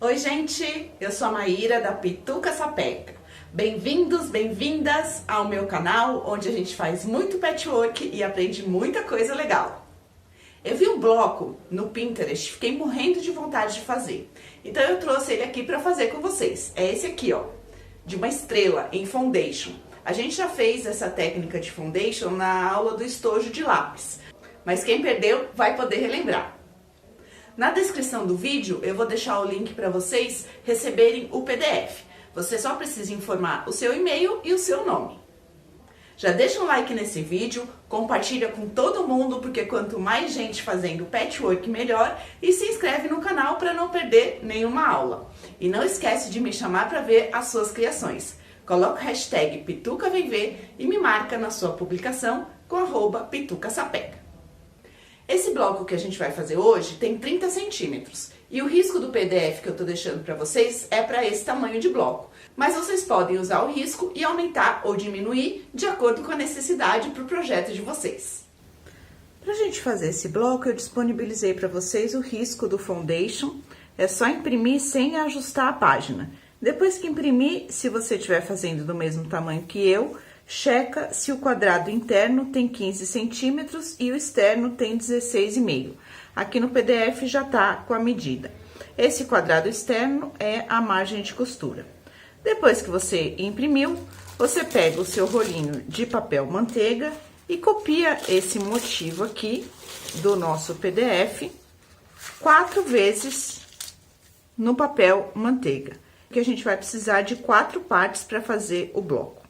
Oi gente, eu sou a Maíra da Pituca Sapeca. Bem-vindos, bem-vindas ao meu canal, onde a gente faz muito patchwork e aprende muita coisa legal. Eu vi um bloco no Pinterest, fiquei morrendo de vontade de fazer. Então eu trouxe ele aqui para fazer com vocês. É esse aqui, ó, de uma estrela em foundation. A gente já fez essa técnica de foundation na aula do estojo de lápis, mas quem perdeu vai poder relembrar. Na descrição do vídeo eu vou deixar o link para vocês receberem o PDF. Você só precisa informar o seu e-mail e o seu nome. Já deixa um like nesse vídeo, compartilha com todo mundo, porque quanto mais gente fazendo patchwork melhor, e se inscreve no canal para não perder nenhuma aula. E não esquece de me chamar para ver as suas criações. Coloca o hashtag PitucaVemVer e me marca na sua publicação com @PitucaSapeca. Esse bloco que a gente vai fazer hoje tem 30 centímetros e o risco do PDF que eu estou deixando para vocês é para esse tamanho de bloco. Mas vocês podem usar o risco e aumentar ou diminuir de acordo com a necessidade para o projeto de vocês. Para a gente fazer esse bloco, eu disponibilizei para vocês o risco do foundation. É só imprimir sem ajustar a página. Depois que imprimir, se você estiver fazendo do mesmo tamanho que eu, checa se o quadrado interno tem 15 centímetros e o externo tem 16,5. Aqui no PDF já tá com a medida. Esse quadrado externo é a margem de costura. Depois que você imprimiu, você pega o seu rolinho de papel manteiga e copia esse motivo aqui do nosso PDF 4 vezes no papel manteiga, que a gente vai precisar de 4 partes para fazer o bloco.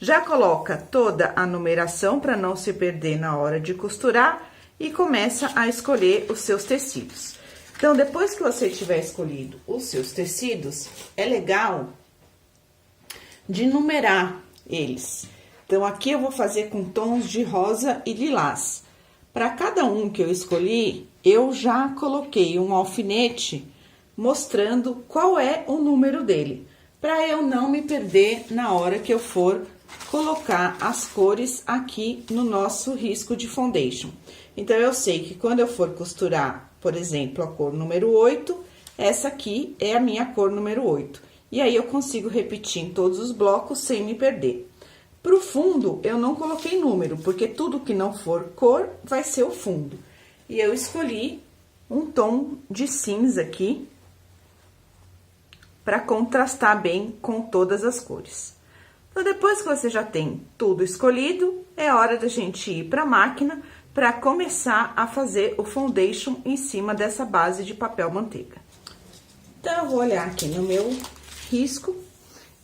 Já coloca toda a numeração para não se perder na hora de costurar e começa a escolher os seus tecidos. Então, depois que você tiver escolhido os seus tecidos, é legal de numerar eles. Então, aqui eu vou fazer com tons de rosa e lilás. Para cada um que eu escolhi, eu já coloquei um alfinete mostrando qual é o número dele, para eu não me perder na hora que eu for colocar as cores aqui no nosso risco de foundation. Então, eu sei que quando eu for costurar, por exemplo, a cor número 8, essa aqui é a minha cor número 8. E aí, eu consigo repetir em todos os blocos sem me perder. Pro fundo, eu não coloquei número, porque tudo que não for cor vai ser o fundo. E eu escolhi um tom de cinza aqui, para contrastar bem com todas as cores. Então, depois que você já tem tudo escolhido, é hora da gente ir para a máquina para começar a fazer o foundation em cima dessa base de papel manteiga. Então, eu vou olhar aqui no meu risco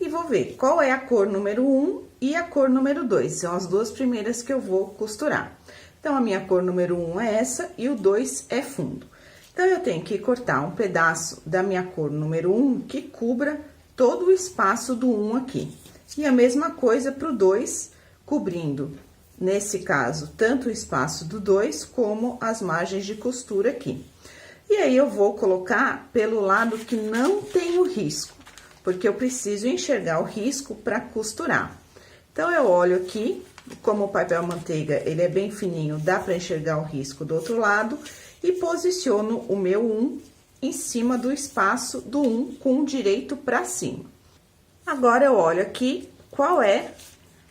e vou ver qual é a cor número 1 e a cor número 2. São as duas primeiras que eu vou costurar. Então, a minha cor número 1 é essa e o 2 é fundo. Então, eu tenho que cortar um pedaço da minha cor número 1 que cubra todo o espaço do 1 aqui. E a mesma coisa para o 2, cobrindo, nesse caso, tanto o espaço do 2 como as margens de costura aqui. E aí, eu vou colocar pelo lado que não tem o risco, porque eu preciso enxergar o risco para costurar. Então, eu olho aqui, como o papel manteiga, ele é bem fininho, dá para enxergar o risco do outro lado, e posiciono o meu 1 em cima do espaço do 1 com o direito para cima. Agora, eu olho aqui qual é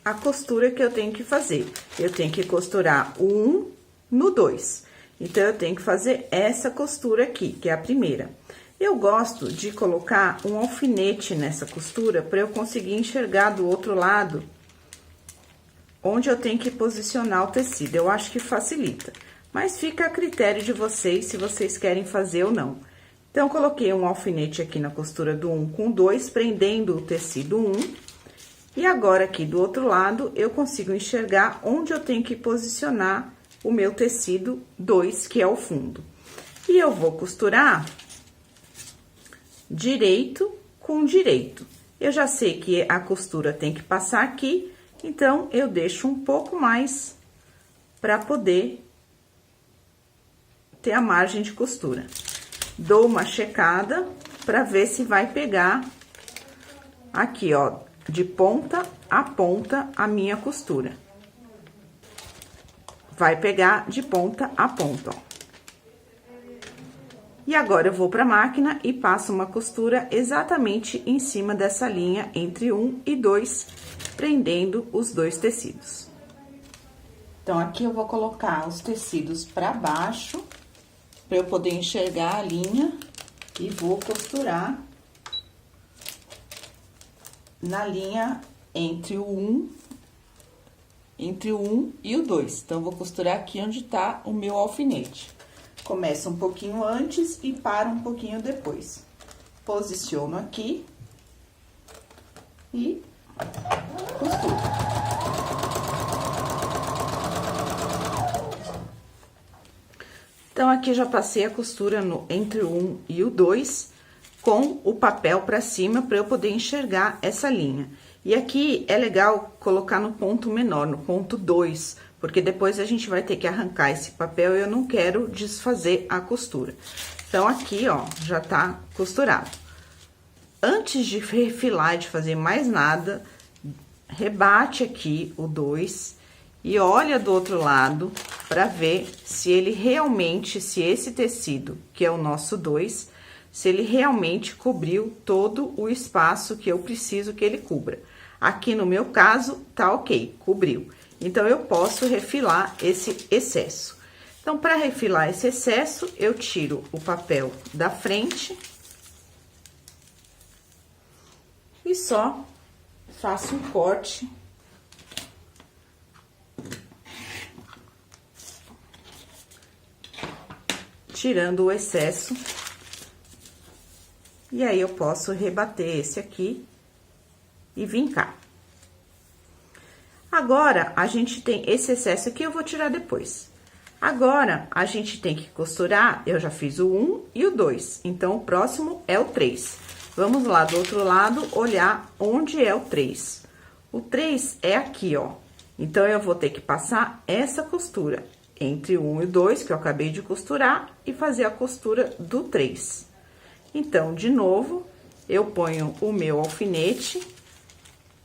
a costura que eu tenho que fazer. Eu tenho que costurar o 1 no 2. Então, eu tenho que fazer essa costura aqui, que é a primeira. Eu gosto de colocar um alfinete nessa costura para eu conseguir enxergar do outro lado onde eu tenho que posicionar o tecido. Eu acho que facilita. Mas fica a critério de vocês, se vocês querem fazer ou não. Então, coloquei um alfinete aqui na costura do 1 com 2, prendendo o tecido 1. E agora, aqui do outro lado, eu consigo enxergar onde eu tenho que posicionar o meu tecido 2, que é o fundo. E eu vou costurar direito com direito. Eu já sei que a costura tem que passar aqui, então, eu deixo um pouco mais para poder ter a margem de costura. Dou uma checada para ver se vai pegar aqui, ó, de ponta a ponta a minha costura. Vai pegar de ponta a ponta, ó. E agora eu vou para a máquina e passo uma costura exatamente em cima dessa linha entre 1 e 2, prendendo os dois tecidos. Então, aqui eu vou colocar os tecidos para baixo, para eu poder enxergar a linha, e vou costurar na linha entre o 1 e o 2. Então, eu vou costurar aqui onde tá o meu alfinete. Começo um pouquinho antes e paro um pouquinho depois. Posiciono aqui e costuro. Então, aqui já passei a costura entre o 1 e o 2, com o papel para cima, para eu poder enxergar essa linha. E aqui é legal colocar no ponto menor, no ponto 2, porque depois a gente vai ter que arrancar esse papel e eu não quero desfazer a costura. Então, aqui, ó, já tá costurado. Antes de refilar e de fazer mais nada, rebate aqui o 2 e olha do outro lado para ver se ele realmente, se esse tecido, que é o nosso 2, se ele realmente cobriu todo o espaço que eu preciso que ele cubra. Aqui no meu caso, tá ok, cobriu. Então, eu posso refilar esse excesso. Então, para refilar esse excesso, eu tiro o papel da frente e só faço um corte tirando o excesso. E aí, eu posso rebater esse aqui e vincar. Agora, a gente tem esse excesso aqui, eu vou tirar depois. Agora, a gente tem que costurar, eu já fiz o 1 e o 2, então, o próximo é o 3. Vamos lá, do outro lado, olhar onde é o 3. O 3 é aqui, ó. Então, eu vou ter que passar essa costura entre o 1 e o 2, que eu acabei de costurar, e fazer a costura do 3. Então, de novo, eu ponho o meu alfinete,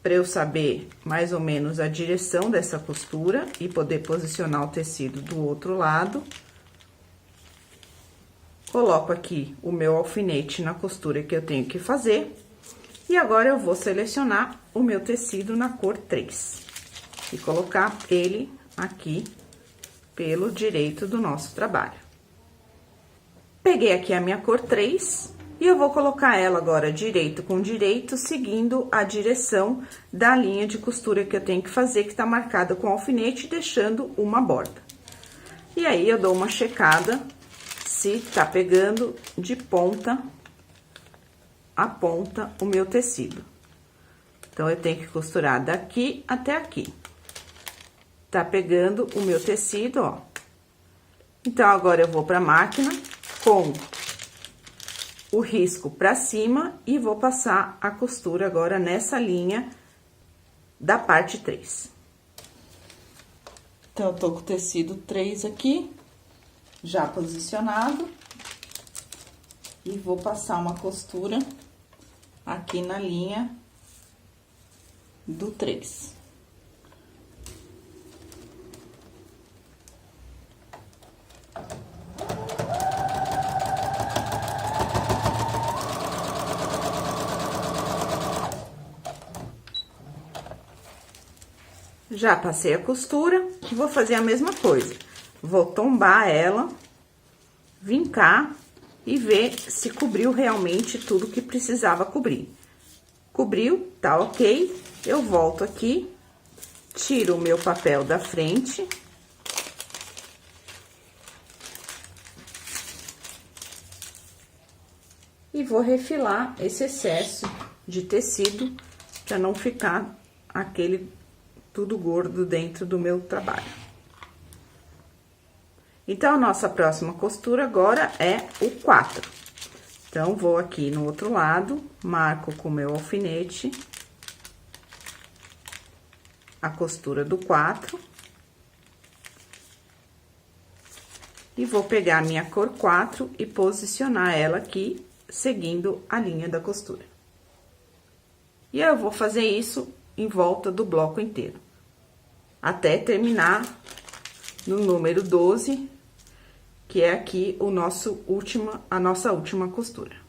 para eu saber mais ou menos a direção dessa costura e poder posicionar o tecido do outro lado. Coloco aqui o meu alfinete na costura que eu tenho que fazer. E agora, eu vou selecionar o meu tecido na cor 3. E colocar ele aqui pelo direito do nosso trabalho. Peguei aqui a minha cor 3. E eu vou colocar ela agora direito com direito, seguindo a direção da linha de costura que eu tenho que fazer, que tá marcada com alfinete, deixando uma borda. E aí, eu dou uma checada se tá pegando de ponta a ponta o meu tecido. Então, eu tenho que costurar daqui até aqui. Tá pegando o meu tecido, ó. Então, agora eu vou pra máquina com o risco para cima e vou passar a costura agora nessa linha da parte 3. Então, eu tô com o tecido 3 aqui, já posicionado, e vou passar uma costura aqui na linha do 3. Já passei a costura, vou fazer a mesma coisa. Vou tombar ela, vincar e ver se cobriu realmente tudo que precisava cobrir. Cobriu, tá ok. Eu volto aqui, tiro o meu papel da frente. E vou refilar esse excesso de tecido para não ficar aquele tudo gordo dentro do meu trabalho. Então, a nossa próxima costura agora é o 4. Então, vou aqui no outro lado, marco com o meu alfinete a costura do 4. E vou pegar a minha cor 4 e posicionar ela aqui, seguindo a linha da costura. E eu vou fazer isso em volta do bloco inteiro, até terminar no número 12, que é aqui a nossa última costura.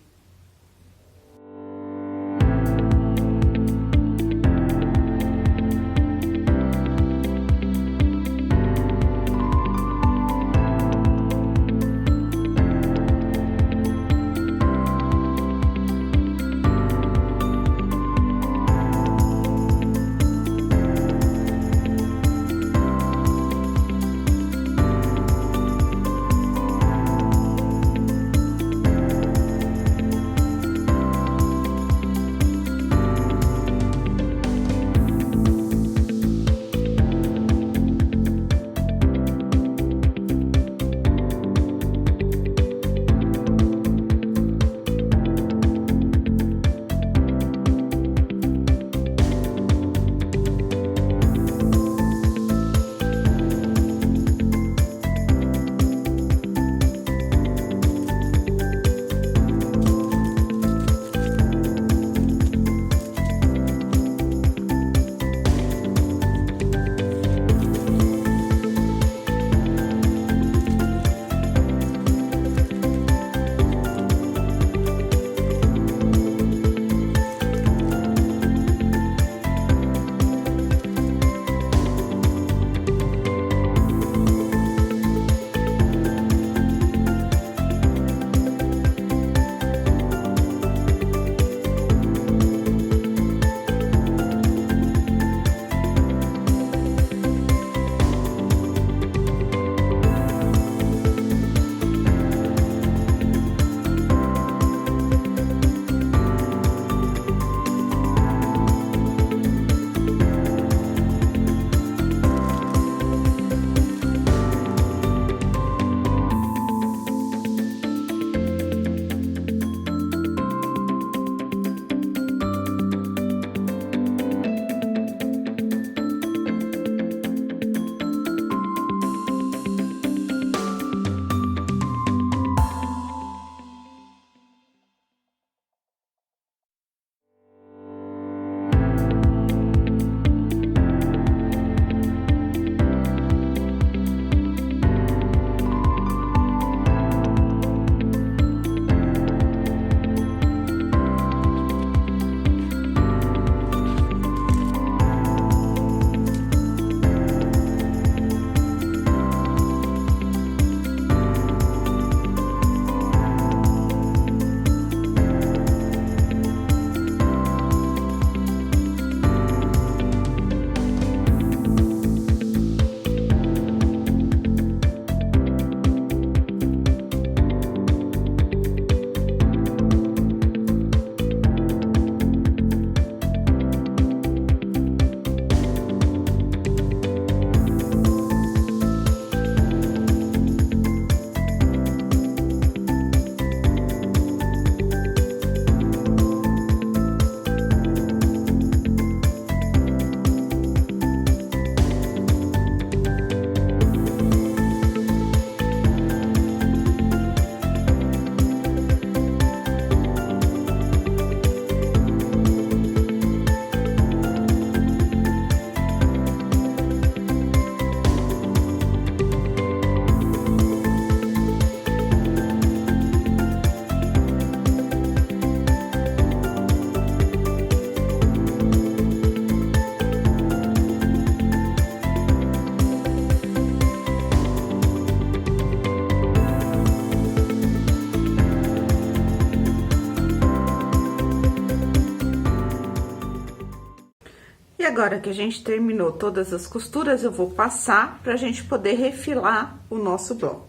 E agora que a gente terminou todas as costuras, eu vou passar pra gente poder refilar o nosso bloco.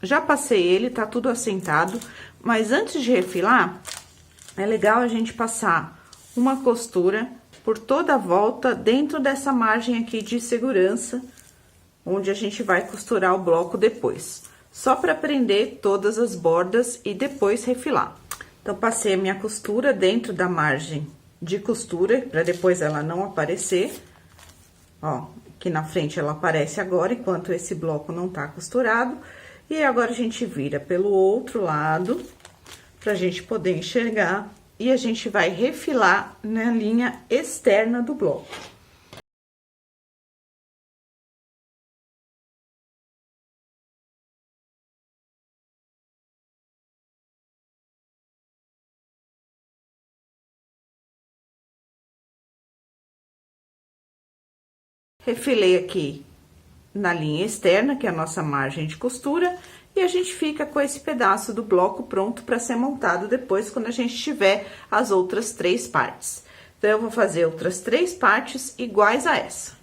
Já passei ele, tá tudo assentado, mas antes de refilar, é legal a gente passar uma costura por toda a volta dentro dessa margem aqui de segurança, onde a gente vai costurar o bloco depois. Só pra prender todas as bordas e depois refilar. Então, passei a minha costura dentro da margem de costura, pra depois ela não aparecer. Ó, aqui na frente ela aparece agora, enquanto esse bloco não tá costurado. E agora, a gente vira pelo outro lado, pra gente poder enxergar. E a gente vai refilar na linha externa do bloco. Refilei aqui na linha externa, que é a nossa margem de costura, e a gente fica com esse pedaço do bloco pronto para ser montado depois, quando a gente tiver as outras 3 partes. Então, eu vou fazer outras 3 partes iguais a essa,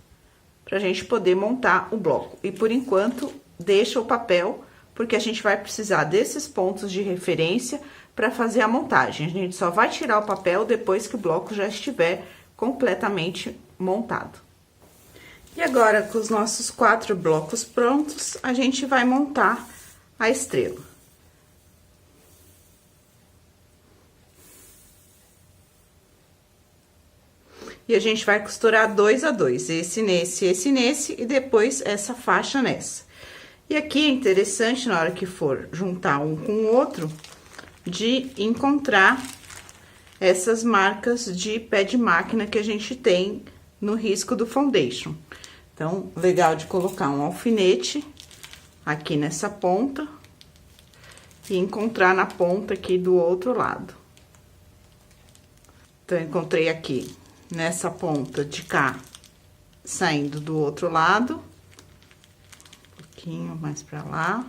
pra gente poder montar o bloco. E, por enquanto, deixa o papel, porque a gente vai precisar desses pontos de referência para fazer a montagem. A gente só vai tirar o papel depois que o bloco já estiver completamente montado. E agora, com os nossos 4 blocos prontos, a gente vai montar a estrela. E a gente vai costurar 2 a 2, esse nesse, e depois essa faixa nessa. E aqui é interessante, na hora que for juntar um com o outro, de encontrar essas marcas de pé de máquina que a gente tem no risco do foundation. Então, legal de colocar um alfinete aqui nessa ponta e encontrar na ponta aqui do outro lado. Então, encontrei aqui nessa ponta de cá, saindo do outro lado, um pouquinho mais pra lá.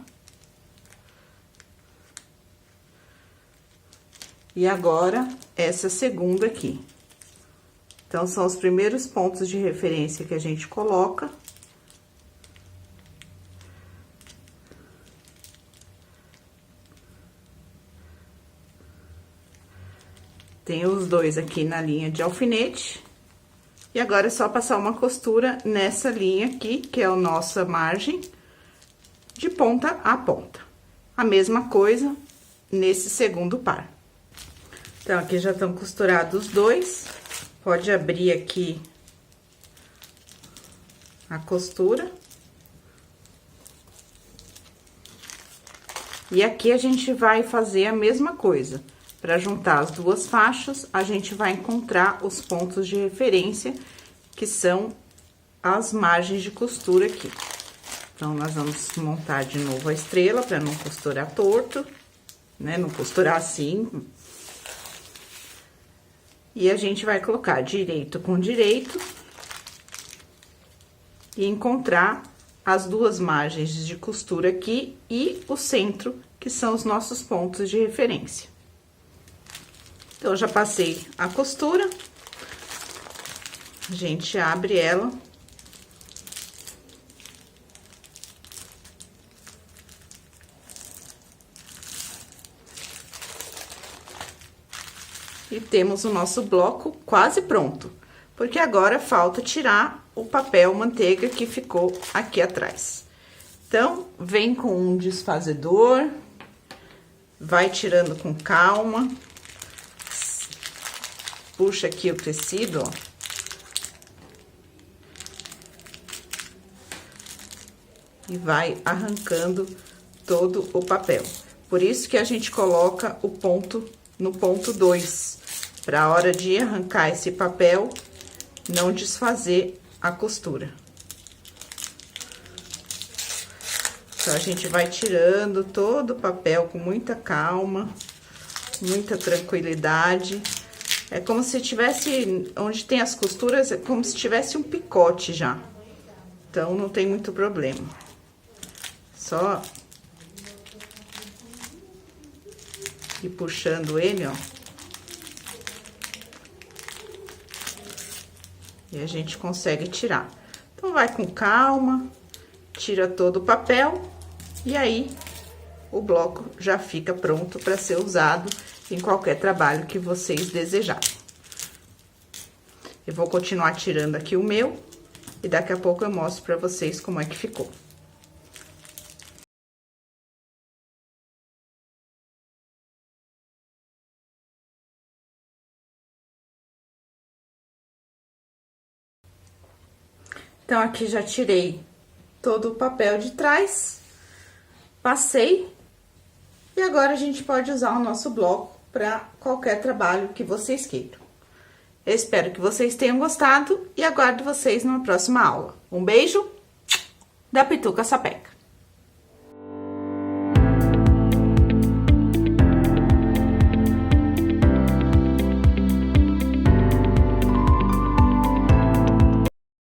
E agora, essa segunda aqui. Então, são os primeiros pontos de referência que a gente coloca. Tem os 2 aqui na linha de alfinete. E agora, é só passar uma costura nessa linha aqui, que é a nossa margem, de ponta a ponta. A mesma coisa nesse segundo par. Então, aqui já estão costurados os 2. Pode abrir aqui a costura. E aqui a gente vai fazer a mesma coisa. Para juntar as 2 faixas, a gente vai encontrar os pontos de referência, que são as margens de costura aqui. Então, nós vamos montar de novo a estrela, para não costurar torto, né? Não costurar assim. E a gente vai colocar direito com direito e encontrar as 2 margens de costura aqui e o centro, que são os nossos pontos de referência. Então, eu já passei a costura, a gente abre ela. E temos o nosso bloco quase pronto, porque agora falta tirar o papel manteiga que ficou aqui atrás. Então, vem com um desfazedor, vai tirando com calma, puxa aqui o tecido, ó. E vai arrancando todo o papel. Por isso que a gente coloca o ponto no ponto 2, para a hora de arrancar esse papel, não desfazer a costura. Então, a gente vai tirando todo o papel com muita calma, muita tranquilidade. É como se tivesse, onde tem as costuras, é como se tivesse um picote já. Então, não tem muito problema. Só ir puxando ele, ó. E a gente consegue tirar. Então, vai com calma, tira todo o papel, e aí o bloco já fica pronto para ser usado em qualquer trabalho que vocês desejarem. Eu vou continuar tirando aqui o meu, e daqui a pouco eu mostro para vocês como é que ficou. Então, aqui já tirei todo o papel de trás, passei, e agora a gente pode usar o nosso bloco para qualquer trabalho que vocês queiram. Eu espero que vocês tenham gostado e aguardo vocês numa próxima aula. Um beijo da Pituca Sapeca!